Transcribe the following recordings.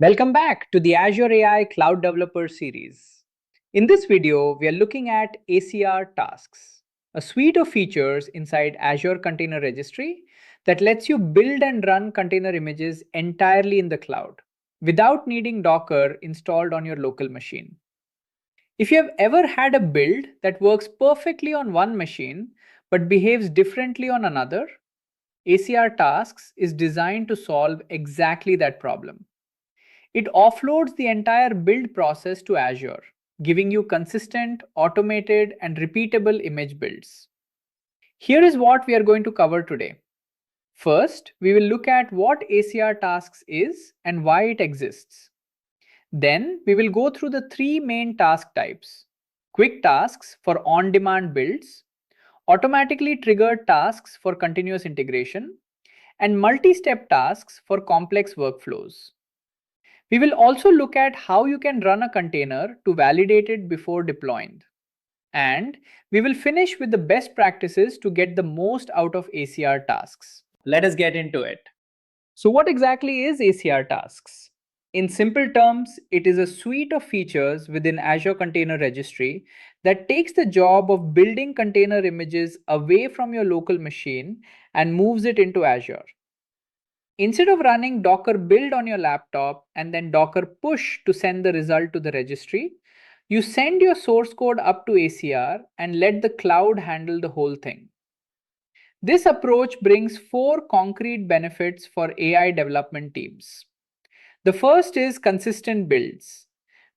Welcome back to the Azure AI Cloud Developer series. In this video, we are looking at ACR Tasks, a suite of features inside Azure Container Registry that lets you build and run container images entirely in the cloud without needing Docker installed on your local machine. If you have ever had a build that works perfectly on one machine but behaves differently on another, ACR Tasks is designed to solve exactly that problem. It offloads the entire build process to Azure, giving you consistent, automated, and repeatable image builds. Here is what we are going to cover today. First, we will look at what ACR Tasks is and why it exists. Then, we will go through the three main task types: quick tasks for on-demand builds, automatically triggered tasks for continuous integration, and multi-step tasks for complex workflows. We will also look at how you can run a container to validate it before deploying. And we will finish with the best practices to get the most out of ACR tasks. Let us get into it. So, what exactly is ACR tasks? In simple terms, it is a suite of features within Azure Container Registry that takes the job of building container images away from your local machine and moves it into Azure. Instead of running Docker build on your laptop and then Docker push to send the result to the registry, you send your source code up to ACR and let the cloud handle the whole thing. This approach brings four concrete benefits for AI development teams. The first is consistent builds.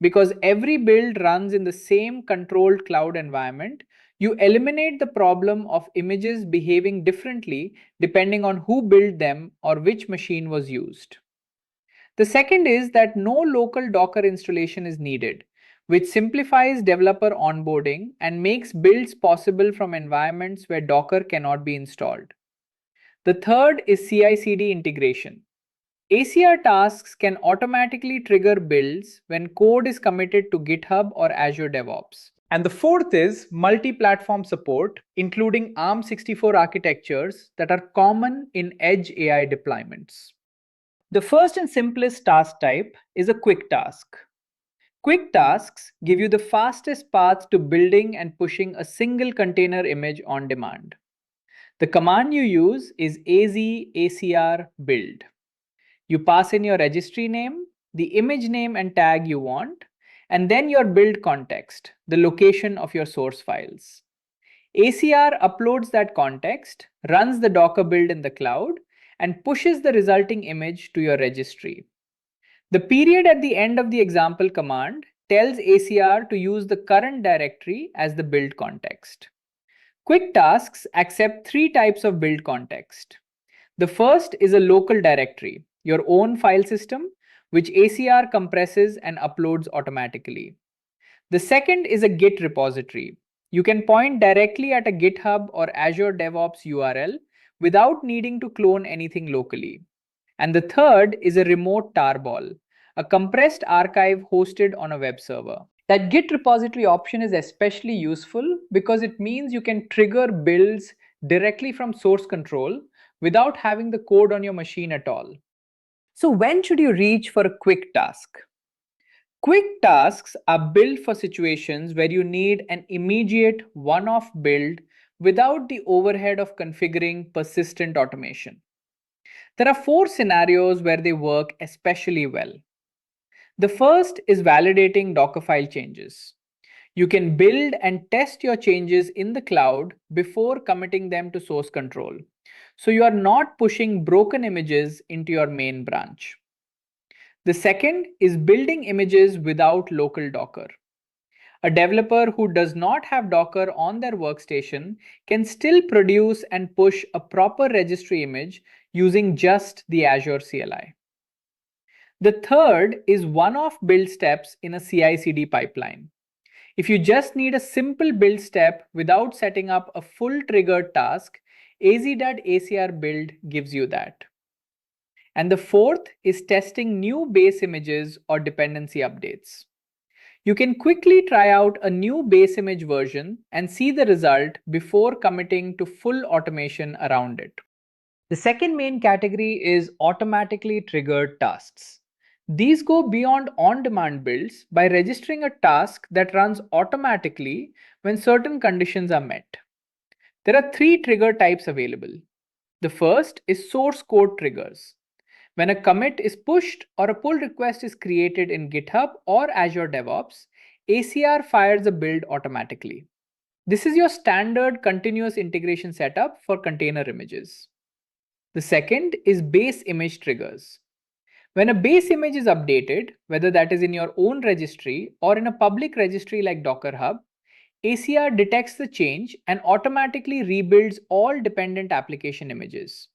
Because every build runs in the same controlled cloud environment, you eliminate the problem of images behaving differently depending on who built them or which machine was used. The second is that no local Docker installation is needed, which simplifies developer onboarding and makes builds possible from environments where Docker cannot be installed. The third is CI/CD integration. ACR tasks can automatically trigger builds when code is committed to GitHub or Azure DevOps. And the fourth is multi-platform support, including ARM64 architectures that are common in edge AI deployments. The first and simplest task type is a quick task. Quick tasks give you the fastest path to building and pushing a single container image on demand. The command you use is ACR build. You pass in your registry name, the image name and tag you want, and then your build context, the location of your source files. ACR uploads that context, runs the Docker build in the cloud, and pushes the resulting image to your registry. The period at the end of the example command tells ACR to use the current directory as the build context. Quick tasks accept three types of build context. The first is a local directory, your own file system, which ACR compresses and uploads automatically. The second is a Git repository. You can point directly at a GitHub or Azure DevOps URL without needing to clone anything locally. And the third is a remote tarball, a compressed archive hosted on a web server. That Git repository option is especially useful because it means you can trigger builds directly from source control without having the code on your machine at all. So when should you reach for a quick task? Quick tasks are built for situations where you need an immediate one-off build without the overhead of configuring persistent automation. There are four scenarios where they work especially well. The first is validating Dockerfile changes. You can build and test your changes in the cloud before committing them to source control. So you are not pushing broken images into your main branch. The second is building images without local Docker. A developer who does not have Docker on their workstation can still produce and push a proper registry image using just the Azure CLI. The third is one-off build steps in a CI/CD pipeline. If you just need a simple build step without setting up a full triggered task, ACR build gives you that. And the fourth is testing new base images or dependency updates. You can quickly try out a new base image version and see the result before committing to full automation around it. The second main category is automatically triggered tasks. These go beyond on-demand builds by registering a task that runs automatically when certain conditions are met. There are three trigger types available. The first is source code triggers. When a commit is pushed or a pull request is created in GitHub or Azure DevOps, ACR fires a build automatically. This is your standard continuous integration setup for container images. The second is base image triggers. When a base image is updated, whether that is in your own registry or in a public registry like Docker Hub, ACR detects the change and automatically rebuilds all dependent application images.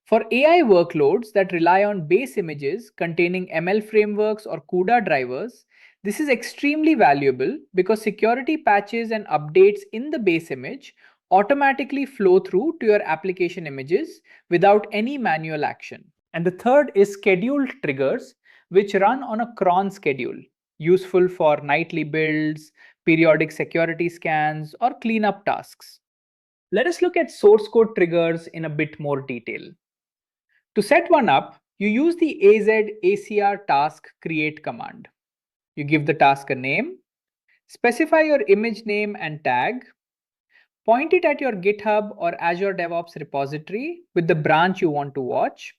For AI workloads that rely on base images containing ML frameworks or CUDA drivers, this is extremely valuable because security patches and updates in the base image automatically flow through to your application images without any manual action. And the third is scheduled triggers, which run on a cron schedule, useful for nightly builds, periodic security scans, or cleanup tasks. Let us look at source code triggers in a bit more detail. To set one up, you use the ACR Task create command. You give the task a name, specify your image name and tag, point it at your GitHub or Azure DevOps repository with the branch you want to watch,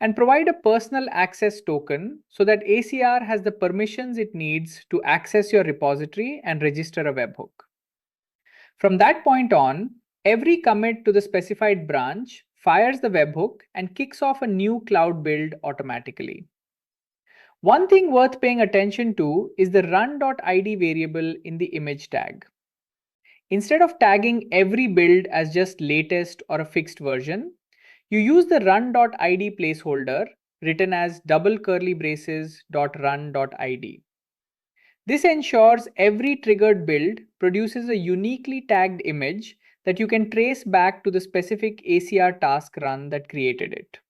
and provide a personal access token so that ACR has the permissions it needs to access your repository and register a webhook. From that point on, every commit to the specified branch fires the webhook and kicks off a new cloud build automatically. One thing worth paying attention to is the run.id variable in the image tag. Instead of tagging every build as just latest or a fixed version, you use the run.id placeholder written as double curly braces .run.id. This ensures every triggered build produces a uniquely tagged image that you can trace back to the specific ACR task run that created it.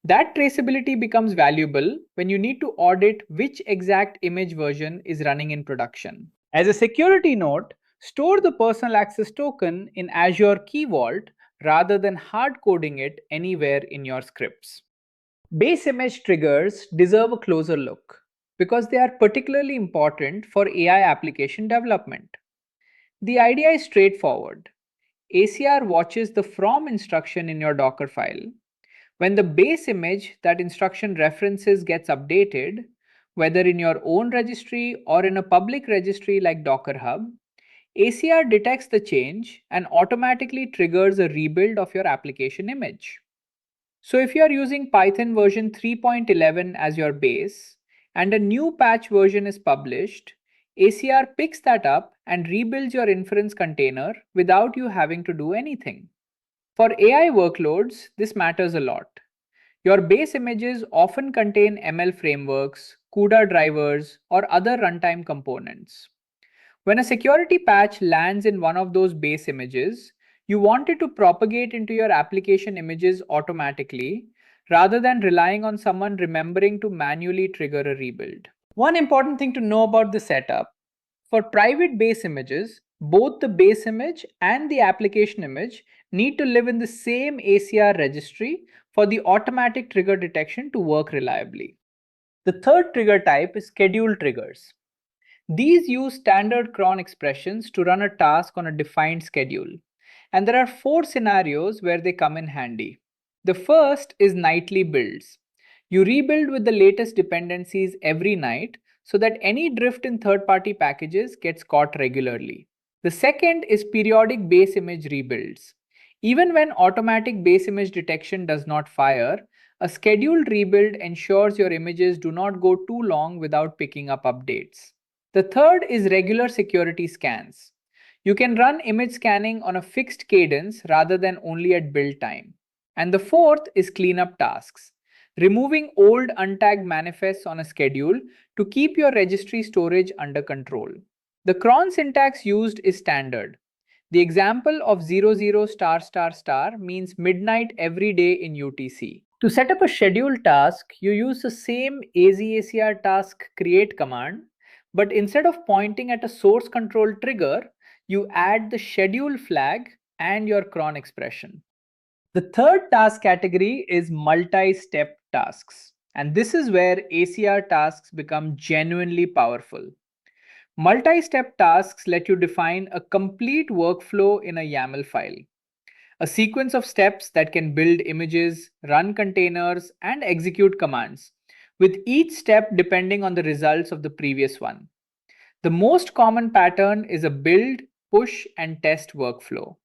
That traceability becomes valuable when you need to audit which exact image version is running in production. As a security note, store the personal access token in Azure Key Vault rather than hard coding it anywhere in your scripts. Base image triggers deserve a closer look because they are particularly important for AI application development. The idea is straightforward. ACR watches the from instruction in your Docker file. When the base image that instruction references gets updated, whether in your own registry or in a public registry like Docker Hub, ACR detects the change and automatically triggers a rebuild of your application image. So if you are using Python version 3.11 as your base and a new patch version is published, ACR picks that up and rebuilds your inference container without you having to do anything. For AI workloads, this matters a lot. Your base images often contain ML frameworks, CUDA drivers, or other runtime components. When a security patch lands in one of those base images, you want it to propagate into your application images automatically rather than relying on someone remembering to manually trigger a rebuild. One important thing to know about the setup: for private base images, both the base image and the application image need to live in the same ACR registry for the automatic trigger detection to work reliably. The third trigger type is scheduled triggers. These use standard cron expressions to run a task on a defined schedule. And there are four scenarios where they come in handy. The first is nightly builds. You rebuild with the latest dependencies every night so that any drift in third-party packages gets caught regularly. The second is periodic base image rebuilds. Even when automatic base image detection does not fire, a scheduled rebuild ensures your images do not go too long without picking up updates. The third is regular security scans. You can run image scanning on a fixed cadence rather than only at build time. And the fourth is cleanup tasks, removing old untagged manifests on a schedule to keep your registry storage under control. The cron syntax used is standard. The example of 00 star star star means midnight every day in UTC. To set up a scheduled task, you use the same ACR task create command, but instead of pointing at a source control trigger, you add the schedule flag and your cron expression. The third task category is multi-step tasks. And this is where ACR tasks become genuinely powerful. Multi-step tasks let you define a complete workflow in a YAML file, a sequence of steps that can build images, run containers, and execute commands, with each step depending on the results of the previous one. The most common pattern is a build, push, and test workflow.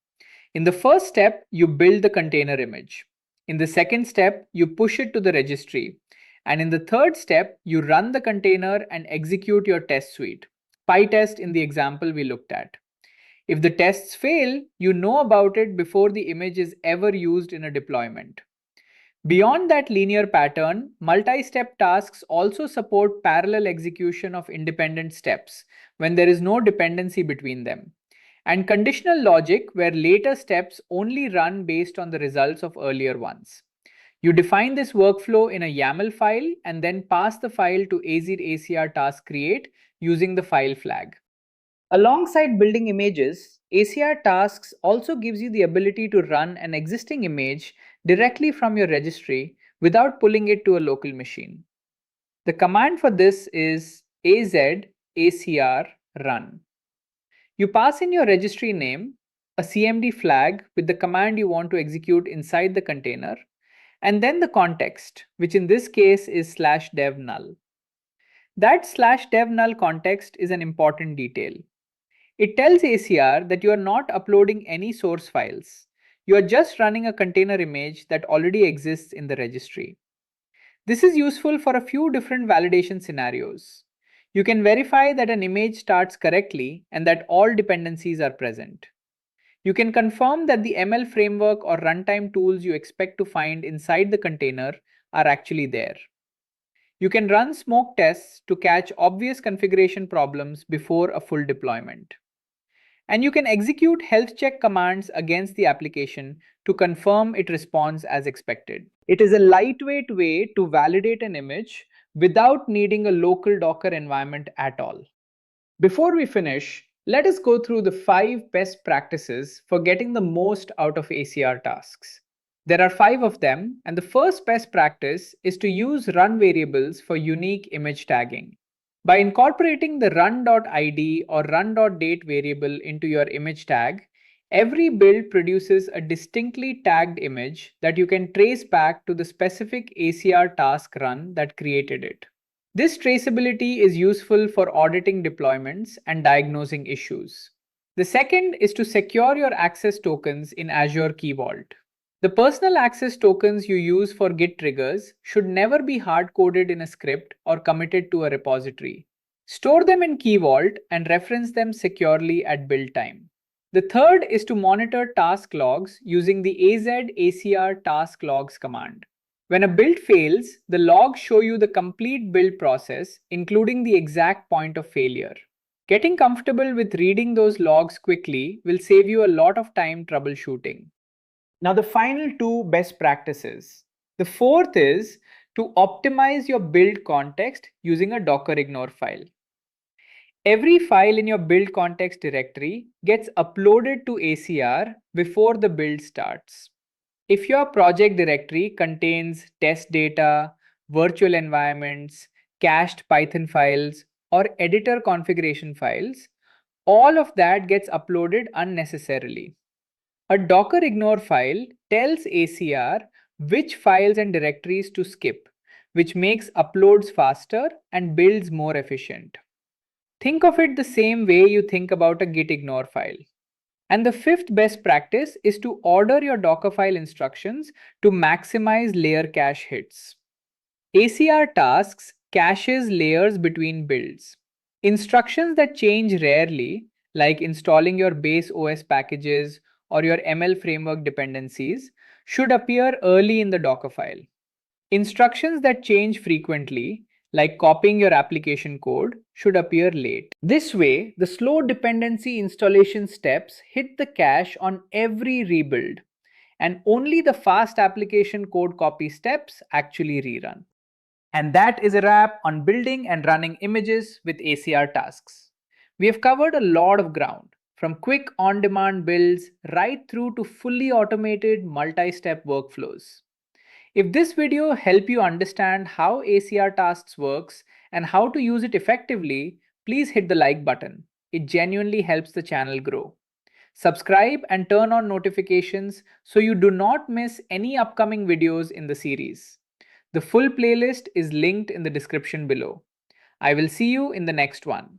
In the first step, you build the container image. In the second step, you push it to the registry. And in the third step, you run the container and execute your test suite. PyTest in the example we looked at. If the tests fail, you know about it before the image is ever used in a deployment. Beyond that linear pattern, multi-step tasks also support parallel execution of independent steps when there is no dependency between them, and conditional logic where later steps only run based on the results of earlier ones. You define this workflow in a YAML file and then pass the file to Azure ACR Task Create using the file flag. Alongside building images, ACR Tasks also gives you the ability to run an existing image directly from your registry without pulling it to a local machine. The command for this is azacr run. You pass in your registry name, a CMD flag with the command you want to execute inside the container, and then the context, which in this case is /dev null. That /dev null context is an important detail. It tells ACR that you are not uploading any source files. You are just running a container image that already exists in the registry. This is useful for a few different validation scenarios. You can verify that an image starts correctly and that all dependencies are present. You can confirm that the ML framework or runtime tools you expect to find inside the container are actually there. You can run smoke tests to catch obvious configuration problems before a full deployment. And you can execute health check commands against the application to confirm it responds as expected. It is a lightweight way to validate an image without needing a local Docker environment at all. Before we finish, let us go through the 5 best practices for getting the most out of ACR tasks. There are 5 of them, and the first best practice is to use run variables for unique image tagging. By incorporating the run.id or run.date variable into your image tag, every build produces a distinctly tagged image that you can trace back to the specific ACR task run that created it. This traceability is useful for auditing deployments and diagnosing issues. The second is to secure your access tokens in Azure Key Vault. The personal access tokens you use for Git triggers should never be hard-coded in a script or committed to a repository. Store them in Key Vault and reference them securely at build time. The third is to monitor task logs using the ACR Task Logs command. When a build fails, the logs show you the complete build process, including the exact point of failure. Getting comfortable with reading those logs quickly will save you a lot of time troubleshooting. Now, the final 2 best practices. The fourth is to optimize your build context using a dockerignore file. Every file in your build context directory gets uploaded to ACR before the build starts. If your project directory contains test data, virtual environments, cached Python files, or editor configuration files, all of that gets uploaded unnecessarily. A dockerignore file tells ACR which files and directories to skip, which makes uploads faster and builds more efficient. Think of it the same way you think about a gitignore file. And the fifth best practice is to order your Docker file instructions to maximize layer cache hits. ACR tasks caches layers between builds. Instructions that change rarely, like installing your base OS packages or your ML framework dependencies, should appear early in the Docker file. Instructions that change frequently, like copying your application code, should appear late. This way, the slow dependency installation steps hit the cache on every rebuild, and only the fast application code copy steps actually rerun. And that is a wrap on building and running images with ACR tasks. We have covered a lot of ground, from quick on-demand builds right through to fully automated multi-step workflows. If this video helped you understand how ACR Tasks works and how to use it effectively, please hit the like button. It genuinely helps the channel grow. Subscribe and turn on notifications so you do not miss any upcoming videos in the series. The full playlist is linked in the description below. I will see you in the next one.